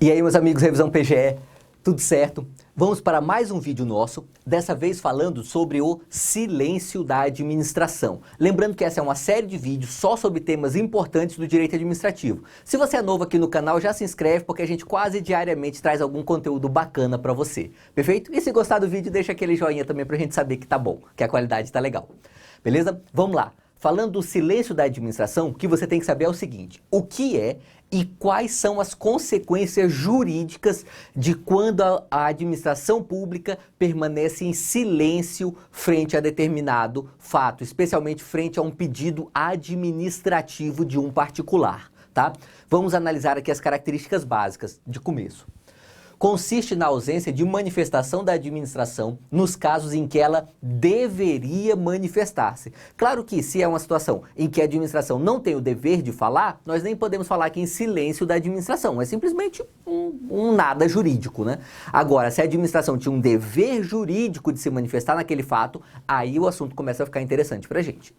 E aí, meus amigos, Revisão PGE, tudo certo? Vamos para mais um vídeo nosso, dessa vez falando sobre o silêncio da administração. Lembrando que essa é uma série de vídeos só sobre temas importantes do direito administrativo. Se você é novo aqui no canal, já se inscreve porque a gente quase diariamente traz algum conteúdo bacana para você. Perfeito? E se gostar do vídeo, deixa aquele joinha também pra gente saber que tá bom, que a qualidade tá legal. Beleza? Vamos lá. Falando do silêncio da administração, o que você tem que saber é o seguinte: o que é e quais são as consequências jurídicas de quando a administração pública permanece em silêncio frente a determinado fato, especialmente frente a um pedido administrativo de um particular, tá? Vamos analisar aqui as características básicas de começo. Consiste na ausência de manifestação da administração nos casos em que ela deveria manifestar-se. Claro que se é uma situação em que a administração não tem o dever de falar, nós nem podemos falar aqui em silêncio da administração, é simplesmente um nada jurídico, né? Agora, se a administração tinha um dever jurídico de se manifestar naquele fato, aí o assunto começa a ficar interessante pra gente.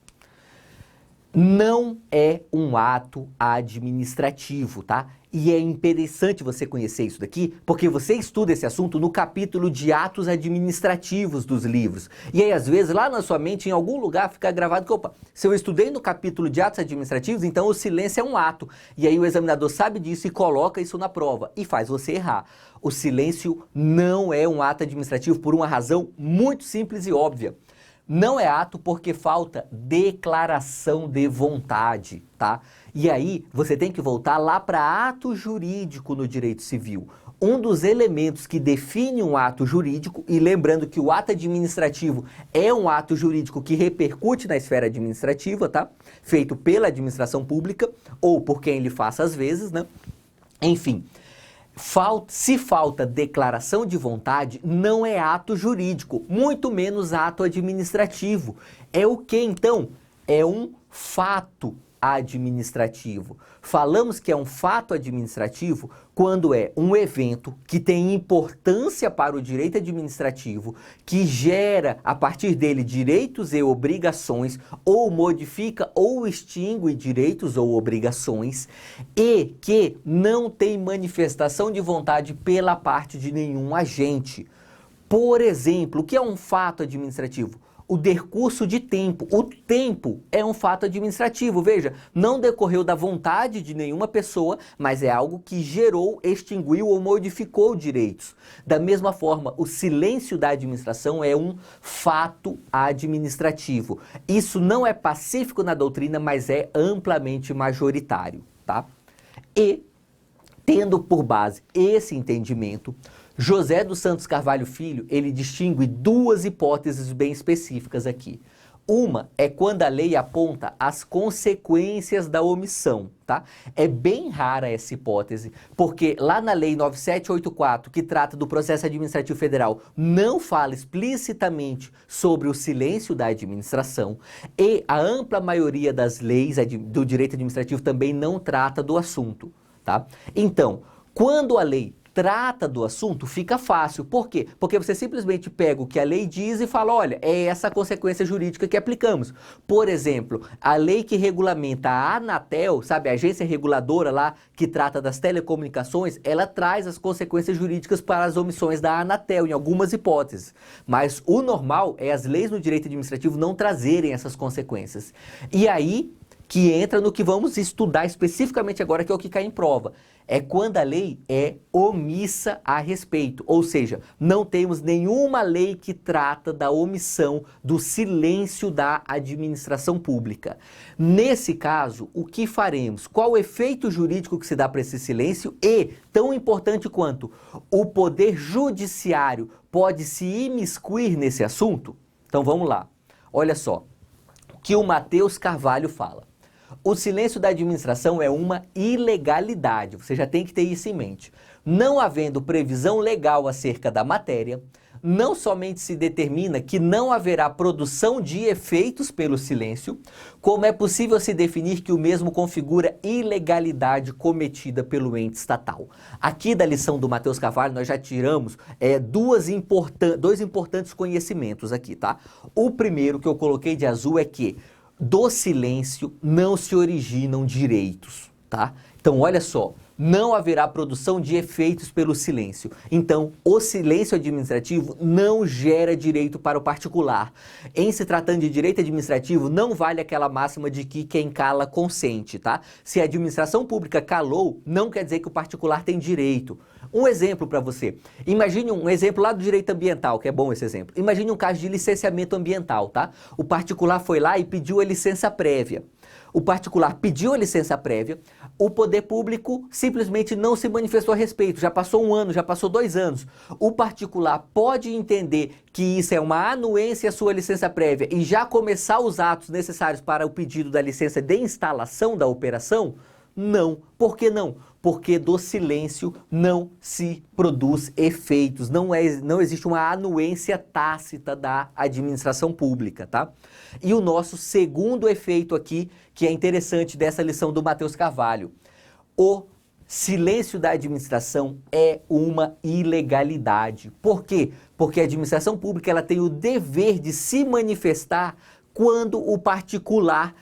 Não é um ato administrativo, tá? E é interessante você conhecer isso daqui, porque você estuda esse assunto no capítulo de atos administrativos dos livros. E aí, às vezes, lá na sua mente, em algum lugar, fica gravado que, opa, se eu estudei no capítulo de atos administrativos, então o silêncio é um ato. E aí o examinador sabe disso e coloca isso na prova e faz você errar. O silêncio não é um ato administrativo por uma razão muito simples e óbvia. Não é ato porque falta declaração de vontade, tá? E aí você tem que voltar lá para ato jurídico no direito civil. Um dos elementos que define um ato jurídico, e lembrando que o ato administrativo é um ato jurídico que repercute na esfera administrativa, tá? Feito pela administração pública ou por quem lhe faça às vezes, né? Enfim. Se falta declaração de vontade, não é ato jurídico, muito menos ato administrativo. É o que então? É um fato administrativo. Falamos que é um fato administrativo quando é um evento que tem importância para o direito administrativo, que gera a partir dele direitos e obrigações, ou modifica ou extingue direitos ou obrigações, e que não tem manifestação de vontade pela parte de nenhum agente. Por exemplo, o que é um fato administrativo? O decurso de tempo. O tempo é um fato administrativo. Veja, não decorreu da vontade de nenhuma pessoa, mas é algo que gerou, extinguiu ou modificou direitos. Da mesma forma, o silêncio da administração é um fato administrativo. Isso não é pacífico na doutrina, mas é amplamente majoritário, tá? E, tendo por base esse entendimento, José dos Santos Carvalho Filho, ele distingue duas hipóteses bem específicas aqui. Uma é quando a lei aponta as consequências da omissão, tá? É bem rara essa hipótese, porque lá na Lei 9784, que trata do processo administrativo federal, não fala explicitamente sobre o silêncio da administração, e a ampla maioria das leis do direito administrativo também não trata do assunto, tá? Então, quando a lei trata do assunto, fica fácil. Por quê? Porque você simplesmente pega o que a lei diz e fala, olha, é essa a consequência jurídica que aplicamos. Por exemplo, a lei que regulamenta a Anatel, sabe, a agência reguladora lá que trata das telecomunicações, ela traz as consequências jurídicas para as omissões da Anatel, em algumas hipóteses. Mas o normal é as leis no direito administrativo não trazerem essas consequências. E aí que entra no que vamos estudar especificamente agora, que é o que cai em prova. É quando a lei é omissa a respeito, ou seja, não temos nenhuma lei que trata da omissão, do silêncio da administração pública. Nesse caso, o que faremos? Qual o efeito jurídico que se dá para esse silêncio? E, tão importante quanto, o poder judiciário pode se imiscuir nesse assunto? Então vamos lá. Olha só, o que o Matheus Carvalho fala. O silêncio da administração é uma ilegalidade, você já tem que ter isso em mente. Não havendo previsão legal acerca da matéria, não somente se determina que não haverá produção de efeitos pelo silêncio, como é possível se definir que o mesmo configura ilegalidade cometida pelo ente estatal. Aqui da lição do Matheus Carvalho nós já tiramos dois importantes conhecimentos aqui, tá? O primeiro que eu coloquei de azul é que do silêncio não se originam direitos, tá? Então olha só, não haverá produção de efeitos pelo silêncio. Então, o silêncio administrativo não gera direito para o particular. Em se tratando de direito administrativo, não vale aquela máxima de que quem cala consente, tá? Se a administração pública calou, não quer dizer que o particular tem direito. Um exemplo para você. Imagine um exemplo lá do direito ambiental, que é bom esse exemplo. Imagine um caso de licenciamento ambiental, tá? O particular foi lá e pediu a licença prévia. O particular pediu a licença prévia, o poder público simplesmente não se manifestou a respeito. Já passou 1 ano, já passou 2 anos. O particular pode entender que isso é uma anuência à sua licença prévia e já começar os atos necessários para o pedido da licença de instalação da operação? Não. Por que não? Porque do silêncio não se produz efeitos, não existe uma anuência tácita da administração pública, tá? E o nosso segundo efeito aqui, que é interessante dessa lição do Matheus Carvalho, o silêncio da administração é uma ilegalidade. Por quê? Porque a administração pública ela tem o dever de se manifestar quando o particular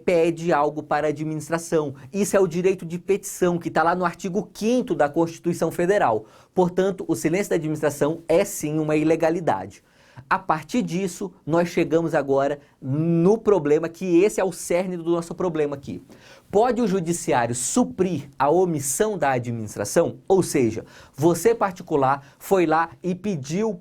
pede algo para a administração. Isso é o direito de petição, que está lá no artigo 5º da Constituição Federal. Portanto, o silêncio da administração é sim uma ilegalidade. A partir disso, nós chegamos agora no problema, que esse é o cerne do nosso problema aqui. Pode o judiciário suprir a omissão da administração? Ou seja, você particular foi lá e pediu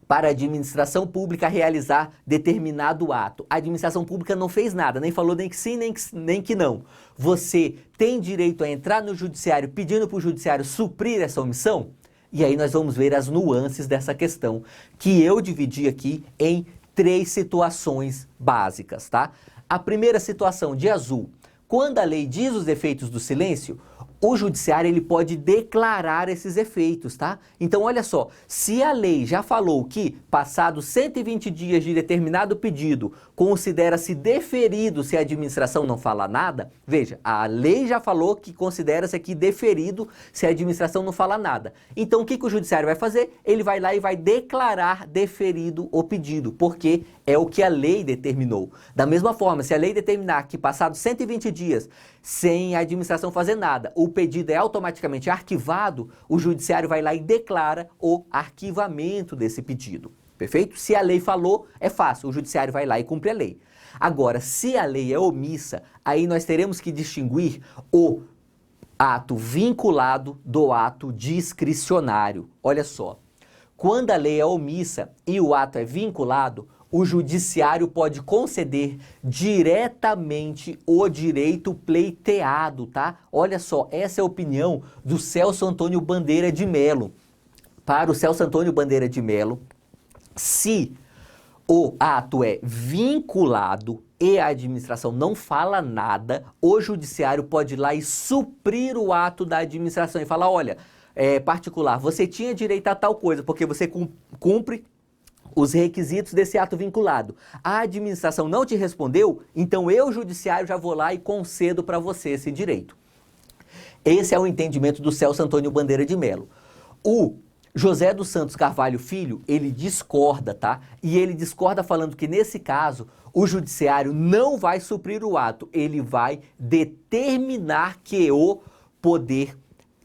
para a administração pública realizar determinado ato. A administração pública não fez nada, nem falou nem que sim, nem que não. Você tem direito a entrar no judiciário pedindo para o judiciário suprir essa omissão? E aí nós vamos ver as nuances dessa questão, que eu dividi aqui em 3 situações básicas, tá? A primeira situação, de azul, quando a lei diz os efeitos do silêncio, o judiciário ele pode declarar esses efeitos, tá? Então olha só, se a lei já falou que passados 120 dias de determinado pedido considera-se deferido se a administração não falar nada, veja, a lei já falou que considera-se aqui deferido se a administração não falar nada. Então o que o judiciário vai fazer? Ele vai lá e vai declarar deferido o pedido, porque é o que a lei determinou. Da mesma forma, se a lei determinar que passados 120 dias sem a administração fazer nada, o pedido é automaticamente arquivado, o judiciário vai lá e declara o arquivamento desse pedido. Perfeito? Se a lei falou, é fácil, o judiciário vai lá e cumpre a lei. Agora, se a lei é omissa, aí nós teremos que distinguir o ato vinculado do ato discricionário. Olha só, quando a lei é omissa e o ato é vinculado, o judiciário pode conceder diretamente o direito pleiteado, tá? Olha só, essa é a opinião do Celso Antônio Bandeira de Mello. Para o Celso Antônio Bandeira de Mello, se o ato é vinculado e a administração não fala nada, o judiciário pode ir lá e suprir o ato da administração e falar, olha, particular, você tinha direito a tal coisa, porque você cumpre os requisitos desse ato vinculado. A administração não te respondeu, então eu, judiciário, já vou lá e concedo para você esse direito. Esse é o entendimento do Celso Antônio Bandeira de Mello. O José dos Santos Carvalho Filho, ele discorda, tá? E ele discorda falando que nesse caso, o judiciário não vai suprir o ato, ele vai determinar que o poder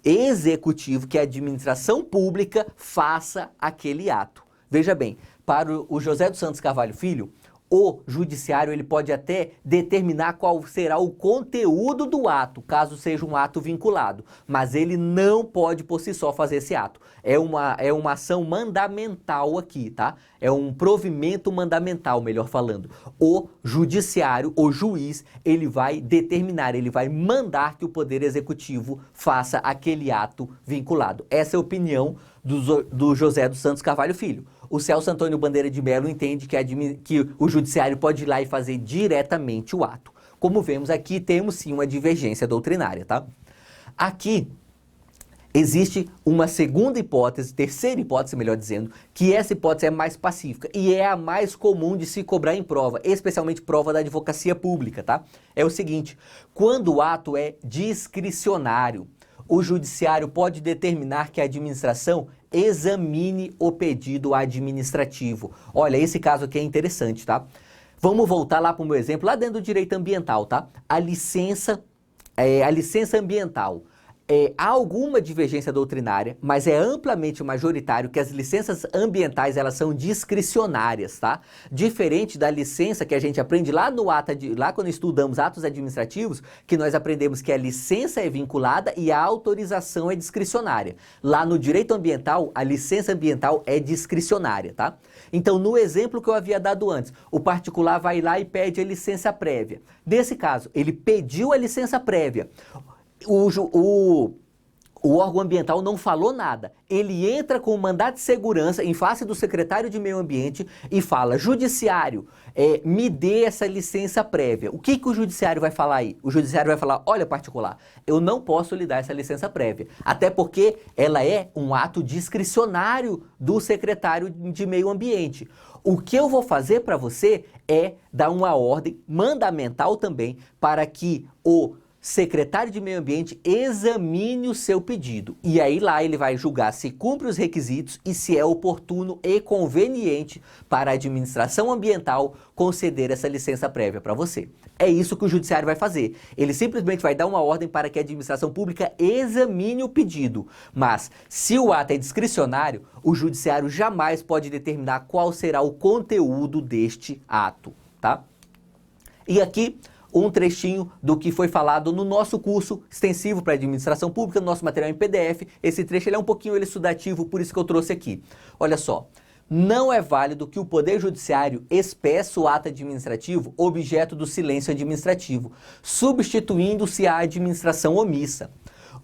executivo, que a administração pública, faça aquele ato. Veja bem, para o José dos Santos Carvalho Filho, o judiciário ele pode até determinar qual será o conteúdo do ato, caso seja um ato vinculado, mas ele não pode por si só fazer esse ato. É uma ação mandamental aqui, tá? É um provimento mandamental, melhor falando. O judiciário, o juiz, ele vai determinar, ele vai mandar que o Poder Executivo faça aquele ato vinculado. Essa é a opinião do José dos Santos Carvalho Filho. O Celso Antônio Bandeira de Mello entende que o judiciário pode ir lá e fazer diretamente o ato. Como vemos aqui, temos sim uma divergência doutrinária, tá? Aqui existe uma segunda hipótese, terceira hipótese, melhor dizendo, que essa hipótese é mais pacífica e é a mais comum de se cobrar em prova, especialmente prova da advocacia pública, tá? É o seguinte, quando o ato é discricionário, o judiciário pode determinar que a administração examine o pedido administrativo. Olha, esse caso aqui é interessante, tá? Vamos voltar lá para o meu exemplo, lá dentro do direito ambiental, tá? A licença ambiental. há alguma divergência doutrinária, mas é amplamente majoritário que as licenças ambientais elas são discricionárias, tá? Diferente da licença que a gente aprende lá no lá quando estudamos atos administrativos, que nós aprendemos que a licença é vinculada e a autorização é discricionária. Lá no direito ambiental, a licença ambiental é discricionária, tá? Então, no exemplo que eu havia dado antes, o particular vai lá e pede a licença prévia. Nesse caso, ele pediu a licença prévia. O órgão ambiental não falou nada. Ele entra com um mandado de segurança em face do secretário de Meio Ambiente e fala: judiciário, me dê essa licença prévia. O que o judiciário vai falar aí? O judiciário vai falar: olha, particular, eu não posso lhe dar essa licença prévia. Até porque ela é um ato discricionário do secretário de Meio Ambiente. O que eu vou fazer para você é dar uma ordem mandamental também para que o secretário de Meio Ambiente examine o seu pedido. E aí lá ele vai julgar se cumpre os requisitos e se é oportuno e conveniente para a administração ambiental conceder essa licença prévia para você. É isso que o judiciário vai fazer. Ele simplesmente vai dar uma ordem para que a administração pública examine o pedido. Mas se o ato é discricionário, o judiciário jamais pode determinar qual será o conteúdo deste ato, tá? E aqui um trechinho do que foi falado no nosso curso extensivo para administração pública, no nosso material em PDF. Esse trecho ele é um pouquinho elucidativo, por isso que eu trouxe aqui. Olha só, não é válido que o Poder Judiciário espeça o ato administrativo objeto do silêncio administrativo, substituindo-se a administração omissa.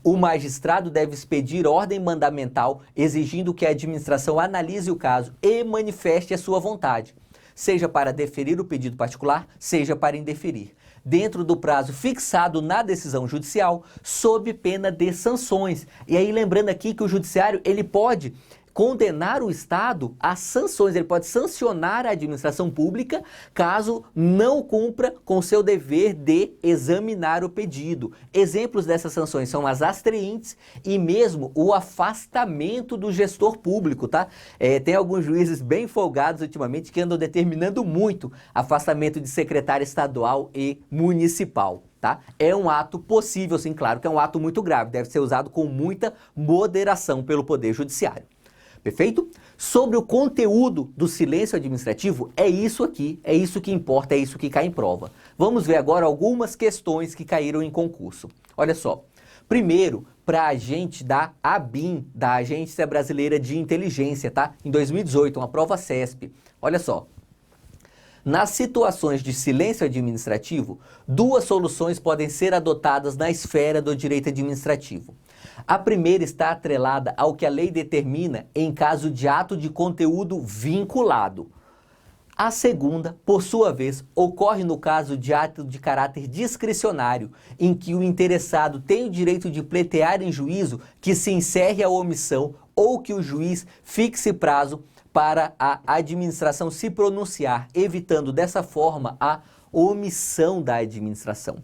O magistrado deve expedir ordem mandamental exigindo que a administração analise o caso e manifeste a sua vontade, seja para deferir o pedido particular, seja para indeferir, dentro do prazo fixado na decisão judicial, sob pena de sanções. E aí lembrando aqui que o judiciário ele pode condenar o Estado a sanções, ele pode sancionar a administração pública caso não cumpra com seu dever de examinar o pedido. Exemplos dessas sanções são as astreintes e mesmo o afastamento do gestor público, tá? Tem alguns juízes bem folgados ultimamente que andam determinando muito afastamento de secretário estadual e municipal. Tá? É um ato possível, sim, claro que é um ato muito grave, deve ser usado com muita moderação pelo Poder Judiciário. Perfeito? Sobre o conteúdo do silêncio administrativo, é isso aqui, é isso que importa, é isso que cai em prova. Vamos ver agora algumas questões que caíram em concurso. Olha só, primeiro, para a agente da ABIN, da Agência Brasileira de Inteligência, tá? Em 2018, uma prova CESP. Olha só. Nas situações de silêncio administrativo, duas soluções podem ser adotadas na esfera do direito administrativo. A primeira está atrelada ao que a lei determina em caso de ato de conteúdo vinculado. A segunda, por sua vez, ocorre no caso de ato de caráter discricionário, em que o interessado tem o direito de pleitear em juízo que se encerre a omissão ou que o juiz fixe prazo para a administração se pronunciar, evitando dessa forma a omissão da administração.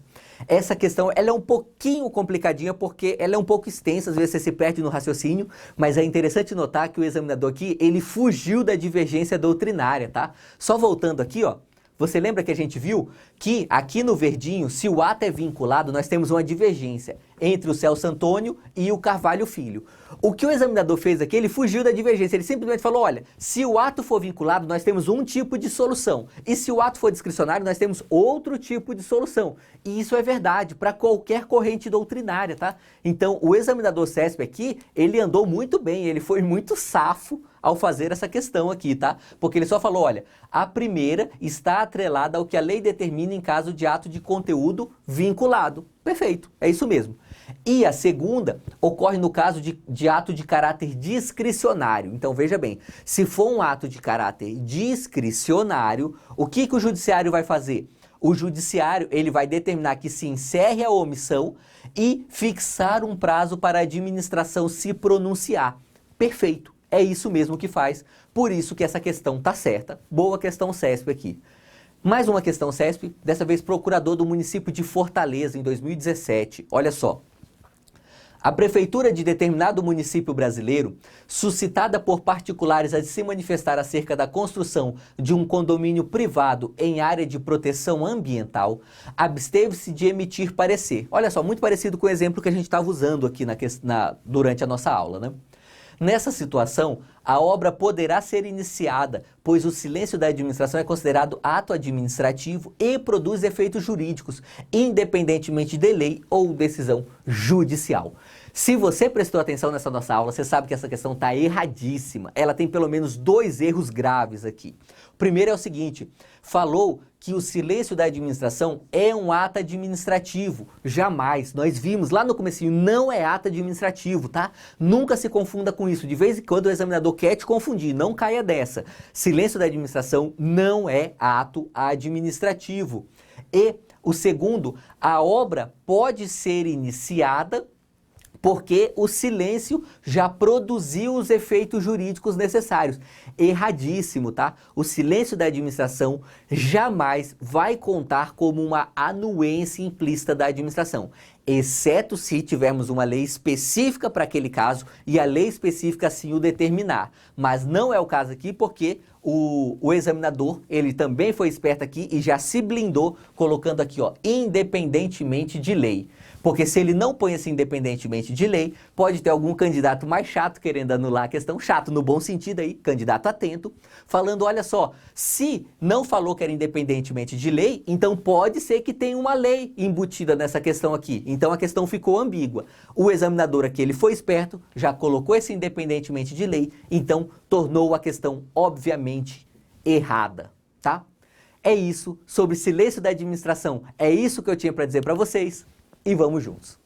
Essa questão ela é um pouquinho complicadinha porque ela é um pouco extensa, às vezes você se perde no raciocínio, mas é interessante notar que o examinador aqui, ele fugiu da divergência doutrinária, tá? Só voltando aqui, ó, você lembra que a gente viu que aqui no verdinho, se o ato é vinculado, nós temos uma divergência entre o Celso Antônio e o Carvalho Filho. O que o examinador fez aqui, ele fugiu da divergência, ele simplesmente falou, olha, se o ato for vinculado, nós temos um tipo de solução, e se o ato for discricionário, nós temos outro tipo de solução. E isso é verdade para qualquer corrente doutrinária, tá? Então, o examinador CESP aqui, ele andou muito bem, ele foi muito safo ao fazer essa questão aqui, tá? Porque ele só falou, olha, a primeira está atrelada ao que a lei determina em caso de ato de conteúdo vinculado. Perfeito, é isso mesmo. E a segunda ocorre no caso de ato de caráter discricionário. Então veja bem, se for um ato de caráter discricionário, o que o judiciário vai fazer? O judiciário ele vai determinar que se encerre a omissão e fixar um prazo para a administração se pronunciar. Perfeito, é isso mesmo que faz, por isso que essa questão está certa. Boa questão CESP aqui. Mais uma questão CESP, dessa vez procurador do município de Fortaleza, em 2017. Olha só. A prefeitura de determinado município brasileiro, suscitada por particulares a se manifestar acerca da construção de um condomínio privado em área de proteção ambiental, absteve-se de emitir parecer. Olha só, muito parecido com o exemplo que a gente estava usando aqui durante a nossa aula, né? Nessa situação, a obra poderá ser iniciada, pois o silêncio da administração é considerado ato administrativo e produz efeitos jurídicos, independentemente de lei ou decisão judicial. Se você prestou atenção nessa nossa aula, você sabe que essa questão está erradíssima. Ela tem pelo menos 2 erros graves aqui. O primeiro é o seguinte: falou que o silêncio da administração é um ato administrativo. Jamais. Nós vimos lá no comecinho, não é ato administrativo, tá? Nunca se confunda com isso. De vez em quando o examinador quer te confundir, não caia dessa. Silêncio da administração não é ato administrativo. E o segundo, a obra pode ser iniciada porque o silêncio já produziu os efeitos jurídicos necessários. Erradíssimo, tá? O silêncio da administração jamais vai contar como uma anuência implícita da administração, exceto se tivermos uma lei específica para aquele caso e a lei específica assim o determinar. Mas não é o caso aqui porque o examinador, ele também foi esperto aqui e já se blindou colocando aqui, ó, independentemente de lei. Porque se ele não põe assim independentemente de lei, pode ter algum candidato mais chato querendo anular a questão, chato no bom sentido aí, candidato atento, falando, olha só, se não falou que era independentemente de lei, então pode ser que tenha uma lei embutida nessa questão aqui. Então a questão ficou ambígua. O examinador aqui, ele foi esperto, já colocou esse independentemente de lei, então tornou a questão obviamente errada, tá? É isso sobre silêncio da administração. É isso que eu tinha para dizer para vocês. E vamos juntos.